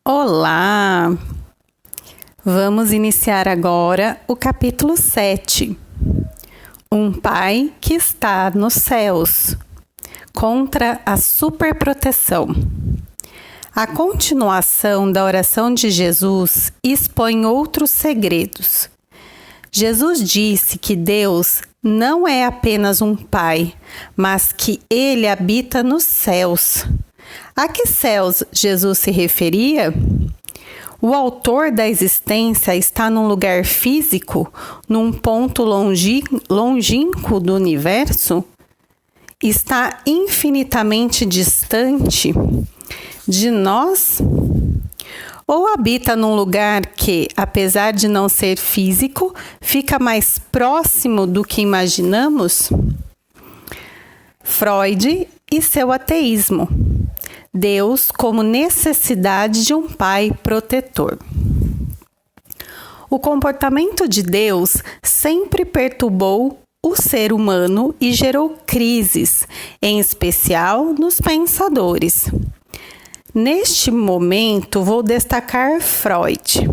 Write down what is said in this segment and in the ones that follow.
Olá! Vamos iniciar agora o capítulo 7. Um pai que está nos céus, contra a superproteção. A continuação da oração de Jesus expõe outros segredos. Jesus disse que Deus não é apenas um pai, mas que ele habita nos céus. A que céus Jesus se referia? O autor da existência está num lugar físico, num ponto longínquo do universo? Está infinitamente distante de nós? Ou habita num lugar que, apesar de não ser físico, fica mais próximo do que imaginamos? Freud e seu ateísmo. Deus como necessidade de um pai protetor. O comportamento de Deus sempre perturbou o ser humano e gerou crises, em especial nos pensadores. Neste momento, vou destacar Freud.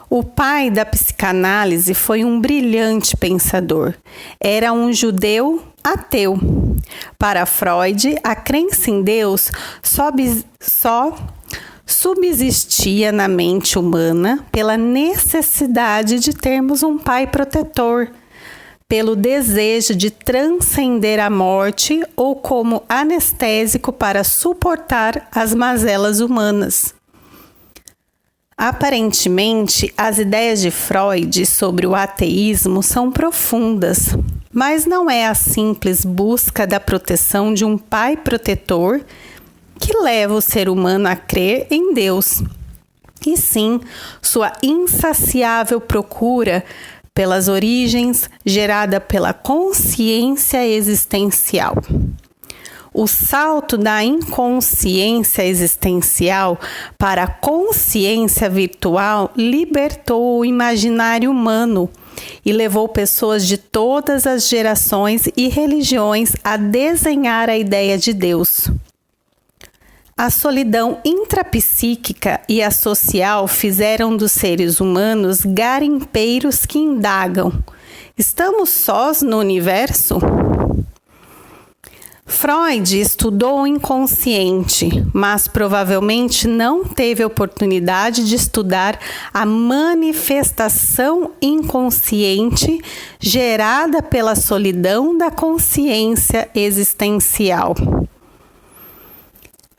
O pai da psicanálise foi um brilhante pensador. Era um judeu ateu. Para Freud, a crença em Deus só subsistia na mente humana pela necessidade de termos um pai protetor, pelo desejo de transcender a morte ou como anestésico para suportar as mazelas humanas. Aparentemente, as ideias de Freud sobre o ateísmo são profundas, mas não é a simples busca da proteção de um pai protetor que leva o ser humano a crer em Deus, e sim sua insaciável procura pelas origens gerada pela consciência existencial. O salto da inconsciência existencial para a consciência virtual libertou o imaginário humano e levou pessoas de todas as gerações e religiões a desenhar a ideia de Deus. A solidão intrapsíquica e a social fizeram dos seres humanos garimpeiros que indagam: estamos sós no universo? Freud estudou o inconsciente, mas provavelmente não teve oportunidade de estudar a manifestação inconsciente gerada pela solidão da consciência existencial.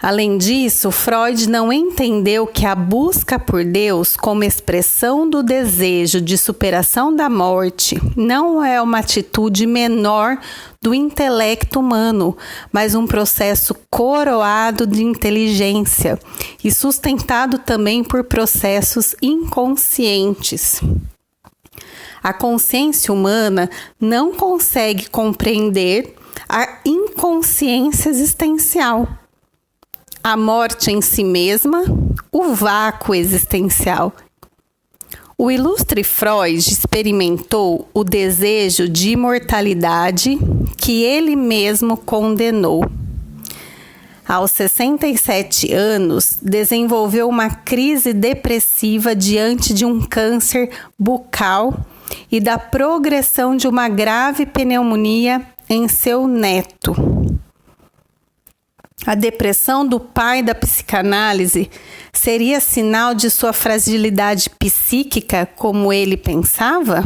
Além disso, Freud não entendeu que a busca por Deus como expressão do desejo de superação da morte não é uma atitude menor do intelecto humano, mas um processo coroado de inteligência e sustentado também por processos inconscientes. A consciência humana não consegue compreender a inconsciência existencial, a morte em si mesma, o vácuo existencial. O ilustre Freud experimentou o desejo de imortalidade que ele mesmo condenou. Aos 67 anos, desenvolveu uma crise depressiva diante de um câncer bucal e da progressão de uma grave pneumonia em seu neto. A depressão do pai da psicanálise seria sinal de sua fragilidade psíquica, como ele pensava?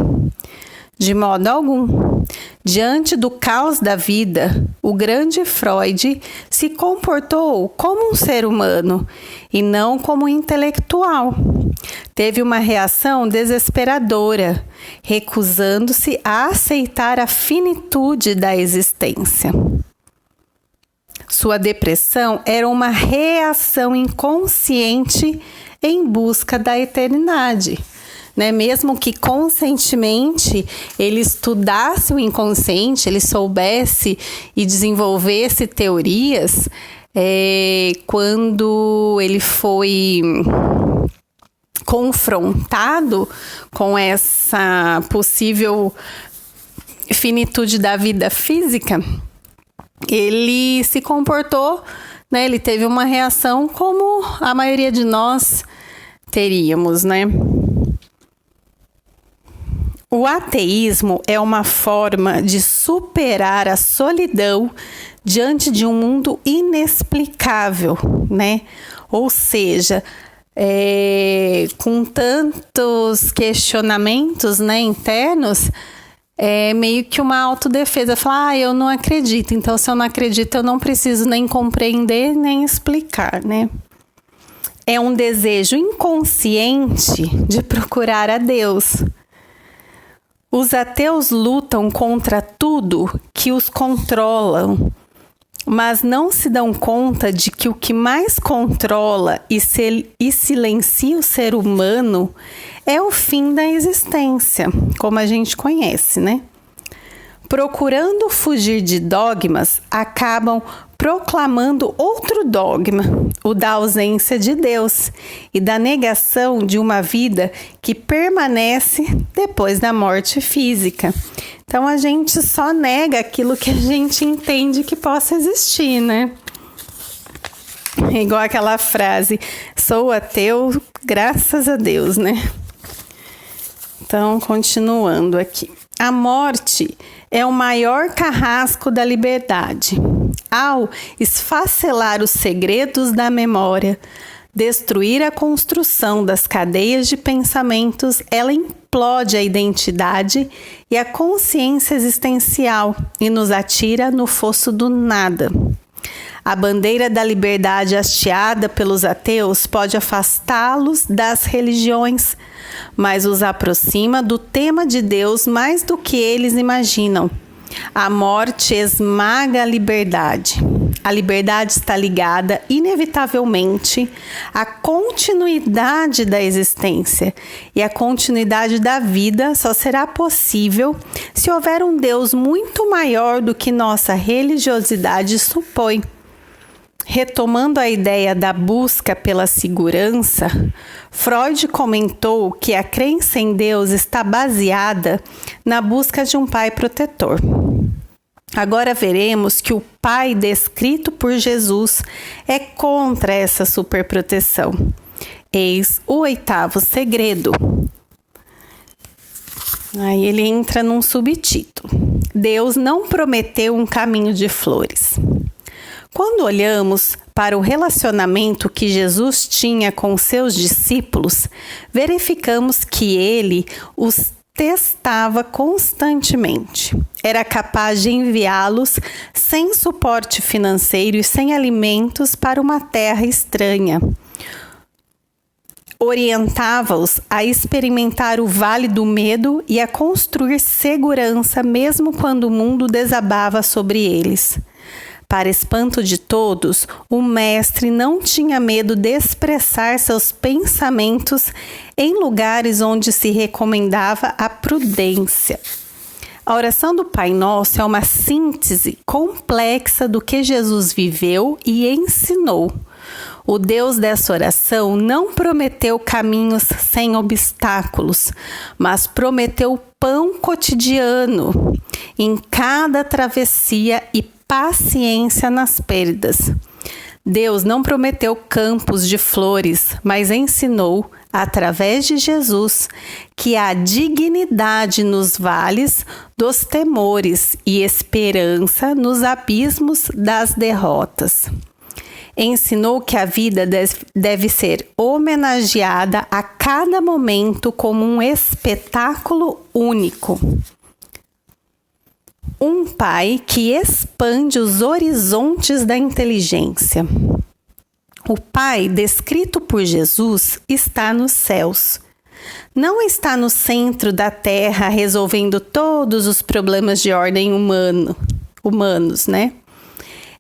De modo algum. Diante do caos da vida, o grande Freud se comportou como um ser humano e não como um intelectual. Teve uma reação desesperadora, recusando-se a aceitar a finitude da existência. Sua depressão era uma reação inconsciente em busca da eternidade. Mesmo que conscientemente ele estudasse o inconsciente, ele soubesse e desenvolvesse teorias, quando ele foi confrontado com essa possível finitude da vida física, ele se comportou né, ele teve uma reação como a maioria de nós teríamos, né? O ateísmo é uma forma de superar a solidão diante de um mundo inexplicável, né? Ou seja, com tantos questionamentos, né, internos, é meio que uma autodefesa. Falar, eu não acredito, então se eu não acredito, eu não preciso nem compreender, nem explicar, né? É um desejo inconsciente de procurar a Deus. Os ateus lutam contra tudo que os controlam, mas não se dão conta de que o que mais controla e silencia o ser humano é o fim da existência, como a gente conhece, né? Procurando fugir de dogmas, acabam proclamando outro dogma, o da ausência de Deus e da negação de uma vida que permanece depois da morte física. Então a gente só nega aquilo que a gente entende que possa existir, né? É igual aquela frase, sou ateu, graças a Deus, né? Então, continuando aqui. A morte é o maior carrasco da liberdade. Ao esfacelar os segredos da memória, destruir a construção das cadeias de pensamentos, ela implode a identidade e a consciência existencial e nos atira no fosso do nada. A bandeira da liberdade hasteada pelos ateus pode afastá-los das religiões, mas os aproxima do tema de Deus mais do que eles imaginam. A morte esmaga a liberdade. A liberdade está ligada, inevitavelmente, à continuidade da existência. E a continuidade da vida só será possível se houver um Deus muito maior do que nossa religiosidade supõe. Retomando a ideia da busca pela segurança, Freud comentou que a crença em Deus está baseada na busca de um pai protetor. Agora veremos que o pai descrito por Jesus é contra essa superproteção. Eis o 8º segredo. Aí ele entra num subtítulo. Deus não prometeu um caminho de flores. Quando olhamos para o relacionamento que Jesus tinha com seus discípulos, verificamos que ele os testava constantemente. Era capaz de enviá-los sem suporte financeiro e sem alimentos para uma terra estranha. Orientava-os a experimentar o vale do medo e a construir segurança mesmo quando o mundo desabava sobre eles. Para espanto de todos, o mestre não tinha medo de expressar seus pensamentos em lugares onde se recomendava a prudência. A oração do Pai Nosso é uma síntese complexa do que Jesus viveu e ensinou. O Deus dessa oração não prometeu caminhos sem obstáculos, mas prometeu pão cotidiano em cada travessia e paciência nas perdas. Deus não prometeu campos de flores, mas ensinou, através de Jesus, que há dignidade nos vales dos temores e esperança nos abismos das derrotas. Ensinou que a vida deve ser homenageada a cada momento como um espetáculo único. Um pai que expande os horizontes da inteligência. O Pai, descrito por Jesus, está nos céus. Não está no centro da terra resolvendo todos os problemas de ordem humanos, né?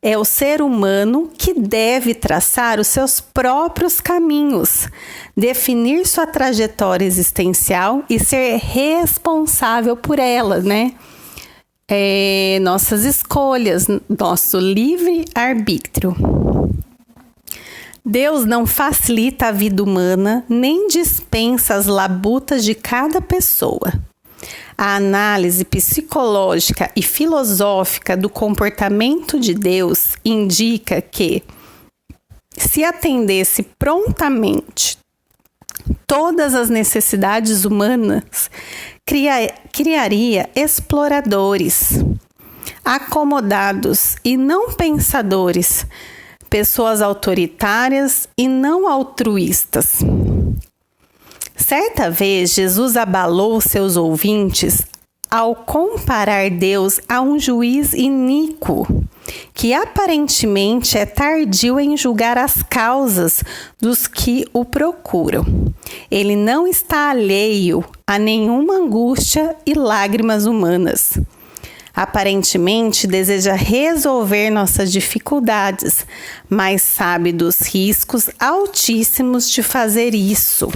É o ser humano que deve traçar os seus próprios caminhos, definir sua trajetória existencial e ser responsável por ela, né? Nossas escolhas, nosso livre-arbítrio. Deus não facilita a vida humana, nem dispensa as labutas de cada pessoa. A análise psicológica e filosófica do comportamento de Deus indica que, se atendesse prontamente todas as necessidades humanas, criaria exploradores, acomodados e não pensadores, pessoas autoritárias e não altruístas. Certa vez, Jesus abalou seus ouvintes ao comparar Deus a um juiz iníquo, que aparentemente é tardio em julgar as causas dos que o procuram. Ele não está alheio a nenhuma angústia e lágrimas humanas. Aparentemente deseja resolver nossas dificuldades, mas sabe dos riscos altíssimos de fazer isso.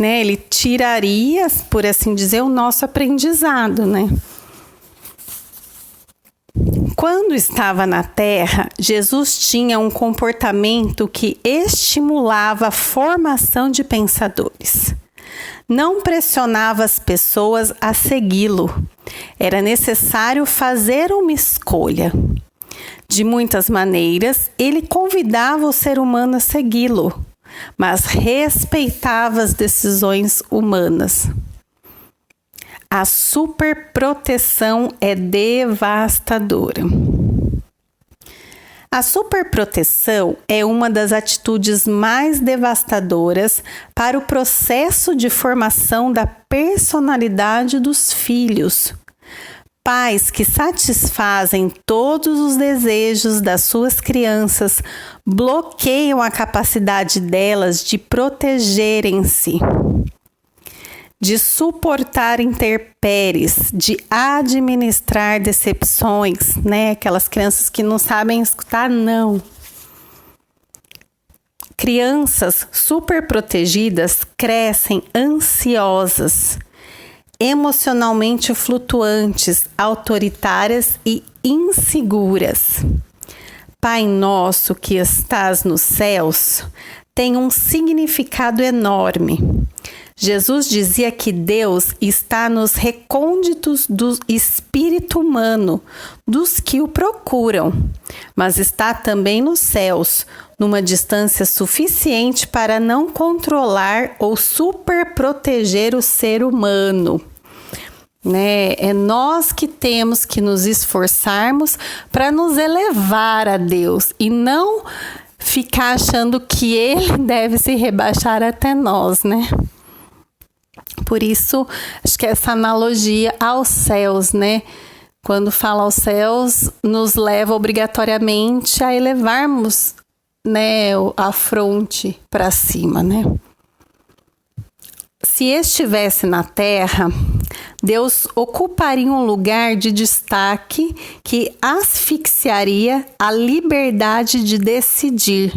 Ele tiraria, por assim dizer, o nosso aprendizado, Quando estava na Terra, Jesus tinha um comportamento que estimulava a formação de pensadores. Não pressionava as pessoas a segui-lo. Era necessário fazer uma escolha. De muitas maneiras, ele convidava o ser humano a segui-lo, mas respeitava as decisões humanas. A superproteção é devastadora. A superproteção é uma das atitudes mais devastadoras para o processo de formação da personalidade dos filhos. Pais que satisfazem todos os desejos das suas crianças bloqueiam a capacidade delas de protegerem-se, de suportar intempéries, de administrar decepções, Aquelas crianças que não sabem escutar não. Crianças superprotegidas crescem ansiosas, emocionalmente flutuantes, autoritárias e inseguras. Pai nosso que estás nos céus tem um significado enorme. Jesus dizia que Deus está nos recônditos do espírito humano, dos que o procuram, mas está também nos céus, numa distância suficiente para não controlar ou superproteger o ser humano. É nós que temos que nos esforçarmos para nos elevar a Deus e não ficar achando que Ele deve se rebaixar até nós, Por isso, acho que essa analogia aos céus, Quando fala aos céus, nos leva obrigatoriamente a elevarmos, a fronte para cima, Se estivesse na Terra, Deus ocuparia um lugar de destaque que asfixiaria a liberdade de decidir.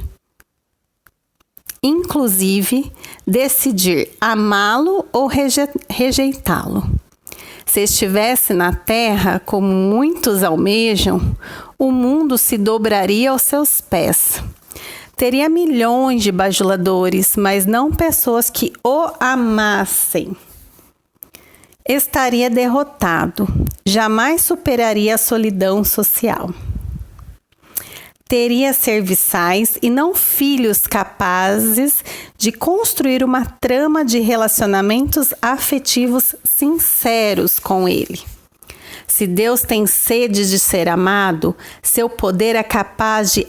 Inclusive, decidir amá-lo ou rejeitá-lo. Se estivesse na Terra, como muitos almejam, o mundo se dobraria aos seus pés. Teria milhões de bajuladores, mas não pessoas que o amassem. Estaria derrotado, jamais superaria a solidão social. Teria serviçais e não filhos capazes de construir uma trama de relacionamentos afetivos sinceros com ele. Se Deus tem sede de ser amado, seu poder é capaz de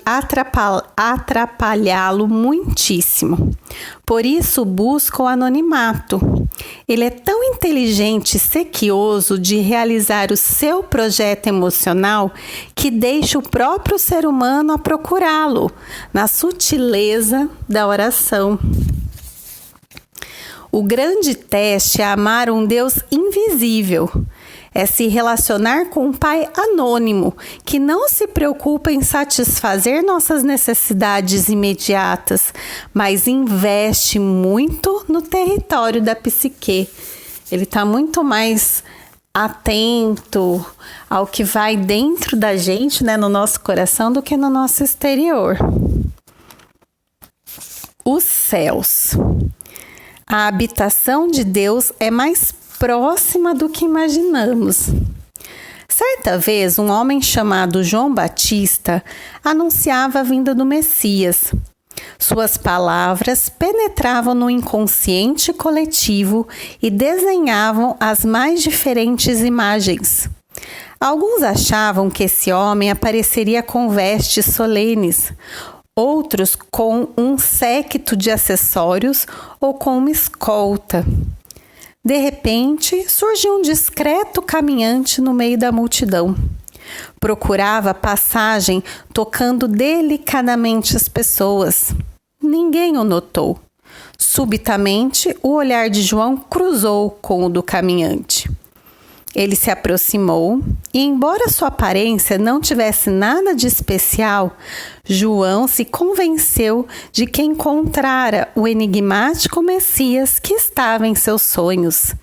atrapalhá-lo muitíssimo. Por isso busca o anonimato. Ele é tão inteligente e sequioso de realizar o seu projeto emocional que deixa o próprio ser humano a procurá-lo, na sutileza da oração. O grande teste é amar um Deus invisível. É se relacionar com um Pai anônimo, que não se preocupa em satisfazer nossas necessidades imediatas, mas investe muito no território da psique. Ele está muito mais atento ao que vai dentro da gente, no nosso coração, do que no nosso exterior. Os céus. A habitação de Deus é mais próxima do que imaginamos. Certa vez, um homem chamado João Batista anunciava a vinda do Messias. Suas palavras penetravam no inconsciente coletivo e desenhavam as mais diferentes imagens. Alguns achavam que esse homem apareceria com vestes solenes, outros com um séquito de acessórios ou com uma escolta. De repente, surgiu um discreto caminhante no meio da multidão. Procurava passagem tocando delicadamente as pessoas. Ninguém o notou. Subitamente, o olhar de João cruzou com o do caminhante. Ele se aproximou e, embora sua aparência não tivesse nada de especial, João se convenceu de que encontrara o enigmático Messias que estava em seus sonhos.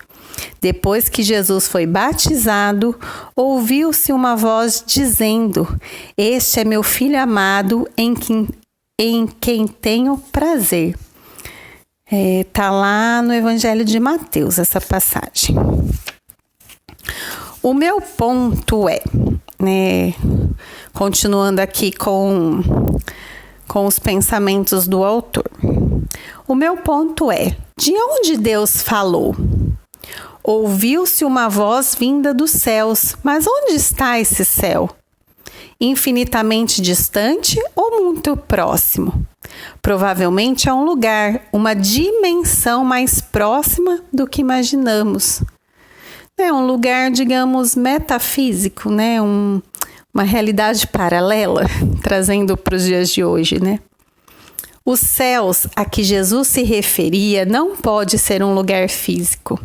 Depois que Jesus foi batizado, ouviu-se uma voz dizendo: "Este é meu filho amado, em quem tenho prazer." Tá lá no Evangelho de Mateus essa passagem. O meu ponto é, continuando aqui com os pensamentos do autor. O meu ponto é: de onde Deus falou? Ouviu-se uma voz vinda dos céus, mas onde está esse céu? Infinitamente distante ou muito próximo? Provavelmente é um lugar, uma dimensão mais próxima do que imaginamos. É um lugar, digamos, metafísico, uma realidade paralela, trazendo para os dias de hoje, Os céus a que Jesus se referia não pode ser um lugar físico.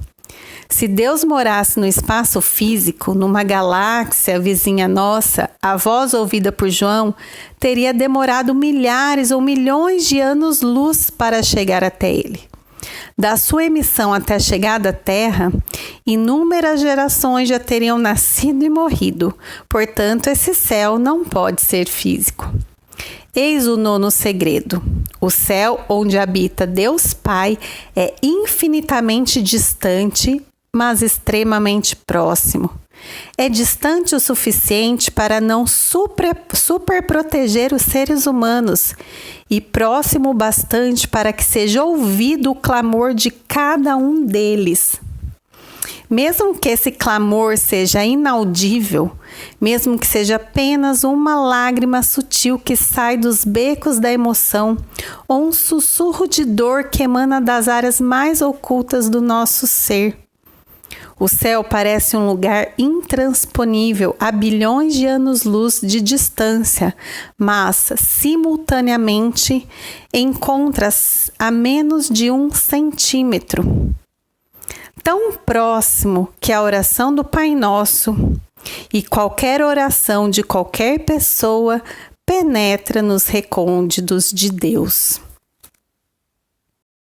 Se Deus morasse no espaço físico, numa galáxia vizinha nossa, a voz ouvida por João teria demorado milhares ou milhões de anos-luz para chegar até ele. Da sua emissão até a chegada à Terra, inúmeras gerações já teriam nascido e morrido. Portanto, esse céu não pode ser físico. Eis o nono segredo. O céu onde habita Deus Pai é infinitamente distante, mas extremamente próximo. É distante o suficiente para não superproteger os seres humanos e próximo o bastante para que seja ouvido o clamor de cada um deles. Mesmo que esse clamor seja inaudível, mesmo que seja apenas uma lágrima sutil que sai dos becos da emoção, ou um sussurro de dor que emana das áreas mais ocultas do nosso ser. O céu parece um lugar intransponível a bilhões de anos-luz de distância, mas, simultaneamente, encontra-se a menos de 1 centímetro. Tão próximo que a oração do Pai Nosso e qualquer oração de qualquer pessoa penetra nos recônditos de Deus.